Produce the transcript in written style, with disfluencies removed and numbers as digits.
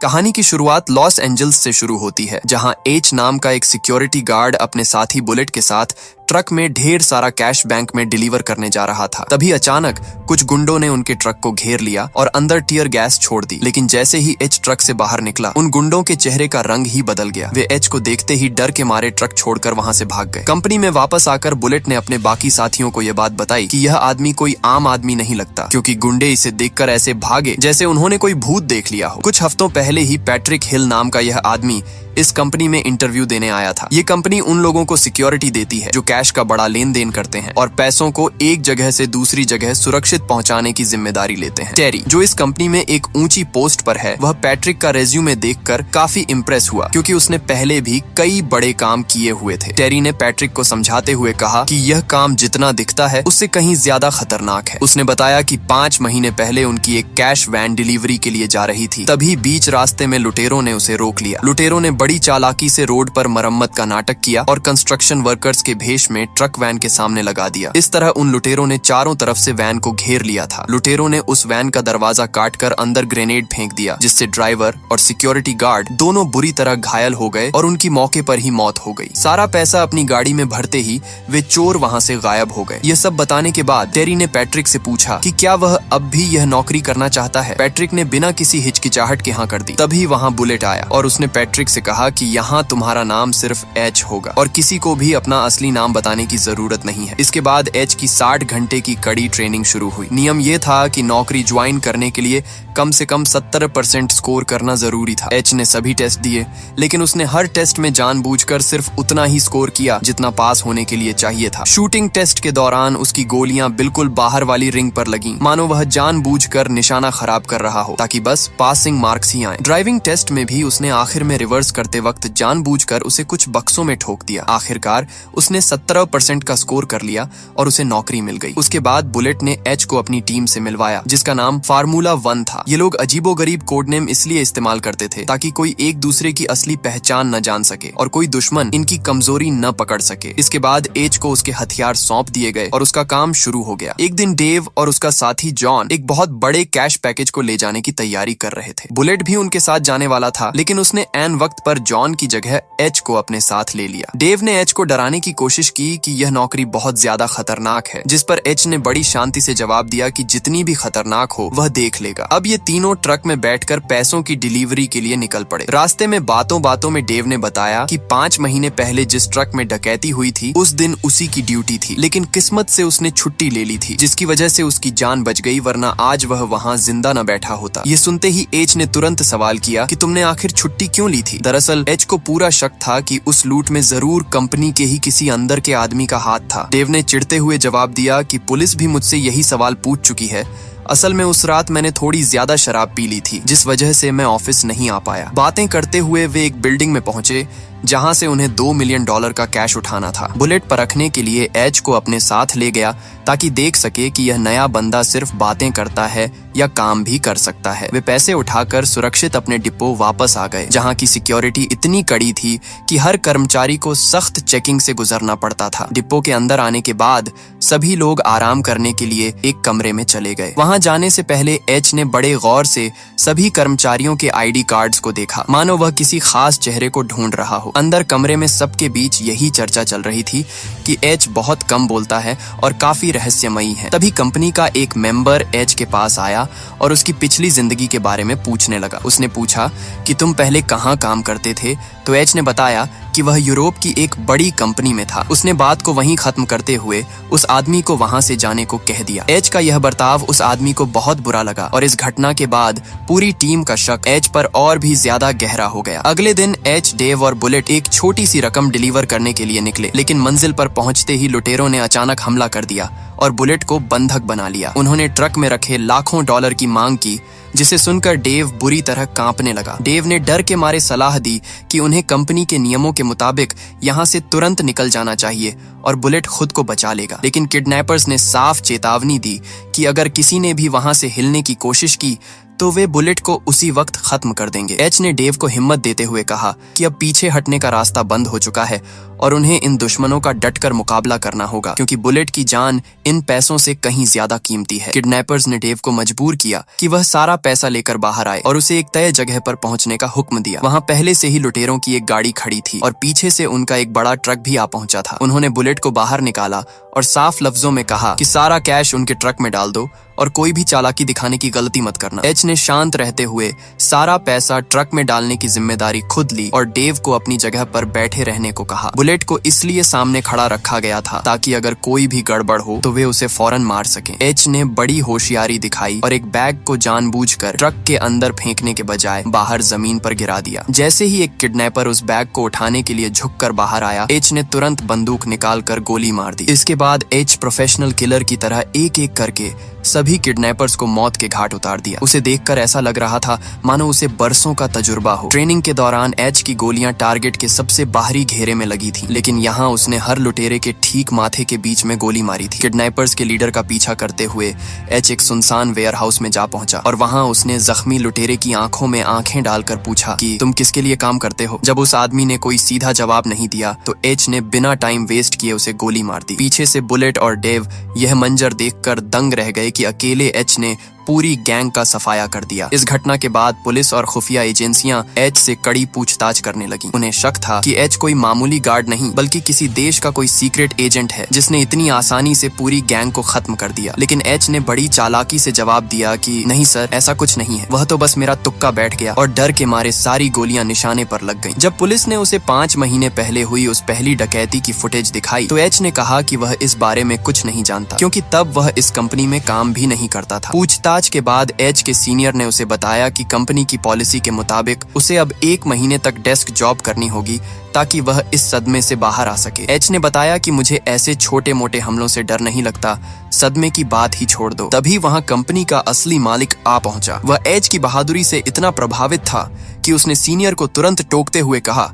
कहानी की शुरुआत लॉस एंजल्स से शुरू होती है, जहां एच नाम का एक सिक्योरिटी गार्ड अपने साथी बुलेट के साथ ट्रक में ढेर सारा कैश बैंक में डिलीवर करने जा रहा था। तभी अचानक कुछ गुंडों ने उनके ट्रक को घेर लिया और अंदर टीयर गैस छोड़ दी। लेकिन जैसे ही एच ट्रक से बाहर निकला, उन गुंडों के चेहरे का रंग ही बदल गया। वे एच को देखते ही डर के मारे ट्रक छोड़कर वहां से भाग गए। कंपनी में वापस आकर बुलेट ने अपने बाकी साथियों को यह बात बताई कि यह आदमी कोई आम आदमी नहीं लगता, क्योंकि गुंडे इसे देखकर ऐसे भागे जैसे उन्होंने कोई भूत देख लिया हो। कुछ हफ्तों पहले ही पैट्रिक हिल नाम का यह आदमी इस कंपनी में इंटरव्यू देने आया था। ये कंपनी उन लोगों को सिक्योरिटी देती है जो कैश का बड़ा लेन देन करते हैं और पैसों को एक जगह से दूसरी जगह सुरक्षित पहुंचाने की जिम्मेदारी लेते हैं। टेरी, जो इस कंपनी में एक ऊंची पोस्ट पर है, वह पैट्रिक का रेज्यूमे देखकर काफी इम्प्रेस हुआ, क्योंकि उसने पहले भी कई बड़े काम किए हुए थे। टेरी ने पैट्रिक को समझाते हुए कहा कि यह काम जितना दिखता है उससे कहीं ज्यादा खतरनाक है। उसने बताया कि 5 महीने पहले उनकी एक कैश वैन डिलीवरी के लिए जा रही थी। तभी बीच रास्ते में लुटेरों ने उसे रोक लिया। लुटेरों ने बड़ी चालाकी से रोड पर मरम्मत का नाटक किया और कंस्ट्रक्शन वर्कर्स के भेष में ट्रक वैन के सामने लगा दिया। इस तरह उन लुटेरों ने चारों तरफ से वैन को घेर लिया था। लुटेरों ने उस वैन का दरवाजा काटकर अंदर ग्रेनेड फेंक दिया, जिससे ड्राइवर और सिक्योरिटी गार्ड दोनों बुरी तरह घायल हो गए और उनकी मौके पर ही मौत हो गई। सारा पैसा अपनी गाड़ी में भरते ही वे चोर वहां से गायब हो गए। यह सब बताने के बाद टेरी ने पैट्रिक से पूछा कि क्या वह अब भी यह नौकरी करना चाहता है। पैट्रिक ने बिना किसी हिचकिचाहट के हाँ कर दी। तभी वहां बुलेट आया और उसने पैट्रिक से कहा कि यहाँ तुम्हारा नाम सिर्फ एच होगा और किसी को भी अपना असली नाम बताने की जरूरत नहीं है। इसके बाद एच की 60 घंटे की कड़ी ट्रेनिंग शुरू हुई। नियम ये था कि नौकरी ज्वाइन करने के लिए कम से कम 70% स्कोर करना जरूरी था। एच ने सभी टेस्ट दिए, लेकिन उसने हर टेस्ट में जानबूझकर सिर्फ उतना ही स्कोर किया जितना पास होने के लिए चाहिए था। शूटिंग टेस्ट के दौरान उसकी गोलियां बिल्कुल बाहर वाली रिंग पर लगीं, मानो वह जानबूझकर निशाना खराब कर रहा हो ताकि बस पासिंग मार्क्स ही आए। ड्राइविंग टेस्ट में भी उसने आखिर में रिवर्स करते वक्त जानबूझकर उसे कुछ बक्सों में ठोक दिया। आखिरकार उसने 17% का स्कोर कर लिया और उसे नौकरी मिल गई। उसके बाद बुलेट ने एच को अपनी टीम से मिलवाया, जिसका नाम फार्मूला 1 था। ये लोग अजीबोगरीब कोड नेम इसलिए इस्तेमाल करते थे ताकि कोई एक दूसरे की असली पहचान न जान सके और कोई दुश्मन इनकी कमजोरी न पकड़ सके। इसके बाद एच को उसके हथियार सौंप दिए गए और उसका काम शुरू हो गया। एक दिन डेव और उसका साथी जॉन एक बहुत बड़े कैश पैकेज को ले जाने की तैयारी कर रहे थे। बुलेट भी उनके साथ जाने वाला था, लेकिन उसने ऐन वक्त पर जॉन की जगह एच को अपने साथ ले लिया। डेव ने एच को डराने की कोशिश की कि यह नौकरी बहुत ज्यादा खतरनाक है, जिस पर एच ने बड़ी शांति से जवाब दिया कि जितनी भी खतरनाक हो वह देख लेगा। अब ये तीनों ट्रक में बैठकर पैसों की डिलीवरी के लिए निकल पड़े। रास्ते में बातों बातों में डेव ने बताया कि 5 महीने पहले जिस ट्रक में डकैती हुई थी उस दिन उसी की ड्यूटी थी, लेकिन किस्मत से उसने छुट्टी ले ली थी, जिसकी वजह से उसकी जान बच गई, वरना आज वह वहाँ जिंदा न बैठा होता। ये सुनते ही एच ने तुरंत सवाल किया कि तुमने आखिर छुट्टी क्यों ली थी। दरअसल एच को पूरा शक था कि उस लूट में जरूर कंपनी के ही किसी अंदर के आदमी का हाथ था। डेव ने चिढ़ते हुए जवाब दिया कि पुलिस भी मुझसे यही सवाल पूछ चुकी है। असल में उस रात मैंने थोड़ी ज्यादा शराब पी ली थी, जिस वजह से मैं ऑफिस नहीं आ पाया। बातें करते हुए वे एक बिल्डिंग में पहुंचे जहां से उन्हें $2 मिलियन का कैश उठाना था। बुलेट परखने के लिए एच को अपने साथ ले गया ताकि देख सके कि यह नया बंदा सिर्फ बातें करता है या काम भी कर सकता है। वे पैसे उठाकर सुरक्षित अपने डिपो वापस आ गए, जहां की सिक्योरिटी इतनी कड़ी थी कि हर कर्मचारी को सख्त चेकिंग से गुजरना पड़ता था। डिपो के अंदर आने के बाद सभी लोग आराम करने के लिए एक कमरे में चले गए। वहां जाने से पहले एच ने बड़े गौर से सभी कर्मचारियों के आईडी कार्ड्स को देखा, मानो वह किसी खास चेहरे को ढूंढ रहा हो। अंदर कमरे में सबके बीच यही चर्चा चल रही थी कि एच बहुत कम बोलता है और काफी रहस्यमयी है। तभी कंपनी का एक मेंबर एच के पास आया और उसकी पिछली जिंदगी के बारे में पूछने लगा। उसने पूछा कि तुम पहले कहाँ काम करते थे, तो एच ने बताया कि वह यूरोप की एक बड़ी कंपनी में था। उसने बात को वहीं खत्म करते हुए उस आदमी को वहां से जाने को कह दिया। एच का यह बर्ताव उस आदमी को बहुत बुरा लगा और इस घटना के बाद पूरी टीम का शक एच पर और भी ज्यादा गहरा हो गया। अगले दिन एच, डेव और बुलेट एक छोटी सी रकम डिलीवर करने के लिए निकले, लेकिन मंजिल पर पहुंचते ही लुटेरों ने अचानक हमला कर दिया और बुलेट को बंधक बना लिया। उन्होंने ट्रक में रखे लाखों डॉलर की मांग की, जिसे सुनकर डेव बुरी तरह कांपने लगा। डेव ने डर के मारे सलाह दी कि उन्हें कंपनी के नियमों के मुताबिक यहाँ से तुरंत निकल जाना चाहिए और बुलेट खुद को बचा लेगा। लेकिन किडनैपर्स ने साफ चेतावनी दी कि अगर किसी ने भी वहां से हिलने की कोशिश की तो वे बुलेट को उसी वक्त खत्म कर देंगे। एच ने डेव को हिम्मत देते हुए कहा कि अब पीछे हटने का रास्ता बंद हो चुका है और उन्हें इन दुश्मनों का डटकर मुकाबला करना होगा, क्योंकि बुलेट की जान इन पैसों से कहीं ज्यादा कीमती है। किडनैपर्स ने डेव को मजबूर किया कि वह सारा पैसा लेकर बाहर आए और उसे एक तय जगह पर पहुंचने का हुक्म दिया। वहां पहले से ही लुटेरों की एक गाड़ी खड़ी थी और पीछे से उनका एक बड़ा ट्रक भी आ पहुंचा था। उन्होंने बुलेट को बाहर निकाला और साफ लफ्जों में कहा कि सारा कैश उनके ट्रक में डाल दो और कोई भी चालाकी दिखाने की गलती मत करना। एच ने शांत रहते हुए सारा पैसा ट्रक में डालने की जिम्मेदारी खुद ली और डेव को अपनी जगह पर बैठे रहने को कहा। बुलेट को इसलिए सामने खड़ा रखा गया था ताकि अगर कोई भी गड़बड़ हो तो वे उसे फौरन मार सकें। एच ने बड़ी होशियारी दिखाई और एक बैग को जानबूझकर ट्रक के अंदर फेंकने के बजाय बाहर जमीन पर गिरा दिया। जैसे ही एक किडनैपर उस बैग को उठाने के लिए झुककर बाहर आया, एच ने तुरंत बंदूक निकालकर गोली मार दी। इसके बाद एच प्रोफेशनल किलर की तरह एक एक करके सभी किडनैपर्स को मौत के घाट उतार दिया। उसे देखकर ऐसा लग रहा था मानो उसे बरसों का तजुर्बा हो। ट्रेनिंग के दौरान एच की गोलियां टारगेट के सबसे बाहरी घेरे में लगी थी, लेकिन यहाँ उसने हर लुटेरे के ठीक माथे के बीच में गोली मारी थी। किडनैपर्स के लीडर का पीछा करते हुए एच एक सुनसान वेयर हाउस में जा पहुंचा और वहां उसने जख्मी लुटेरे की आंखों में आंखें डालकर पूछा कि तुम किसके लिए काम करते हो। जब उस आदमी ने कोई सीधा जवाब नहीं दिया तो एच ने बिना टाइम वेस्ट किए उसे गोली मार दी। पीछे से बुलेट और डेव यह मंजर देखकर दंग रह गए कि अकेले एच ने पूरी गैंग का सफाया कर दिया। इस घटना के बाद पुलिस और खुफिया एजेंसियां एच से कड़ी पूछताछ करने लगी। उन्हें शक था कि एच कोई मामूली गार्ड नहीं बल्कि किसी देश का कोई सीक्रेट एजेंट है जिसने इतनी आसानी से पूरी गैंग को खत्म कर दिया। लेकिन एच ने बड़ी चालाकी से जवाब दिया कि नहीं सर, ऐसा कुछ नहीं है, वह तो बस मेरा तुक्का बैठ गया, और डर के मारे सारी गोलियां निशाने पर लग गईं। जब पुलिस ने उसे 5 महीने पहले हुई उस पहली डकैती की फुटेज दिखाई तो एच ने कहा कि वह इस बारे में कुछ नहीं जानता, क्योंकि तब वह इस कंपनी में काम भी नहीं करता था। पूछताछ के बाद एच के सीनियर ने उसे बताया कि कंपनी की पॉलिसी के मुताबिक उसे अब 1 महीने तक डेस्क जॉब करनी होगी ताकि वह इस सदमे से बाहर आ सके। एच ने बताया कि मुझे ऐसे छोटे मोटे हमलों से डर नहीं लगता, सदमे की बात ही छोड़ दो। तभी वहां कंपनी का असली मालिक आ पहुंचा। वह एच की बहादुरी से इतना प्रभावित था कि उसने सीनियर को तुरंत टोकते हुए कहा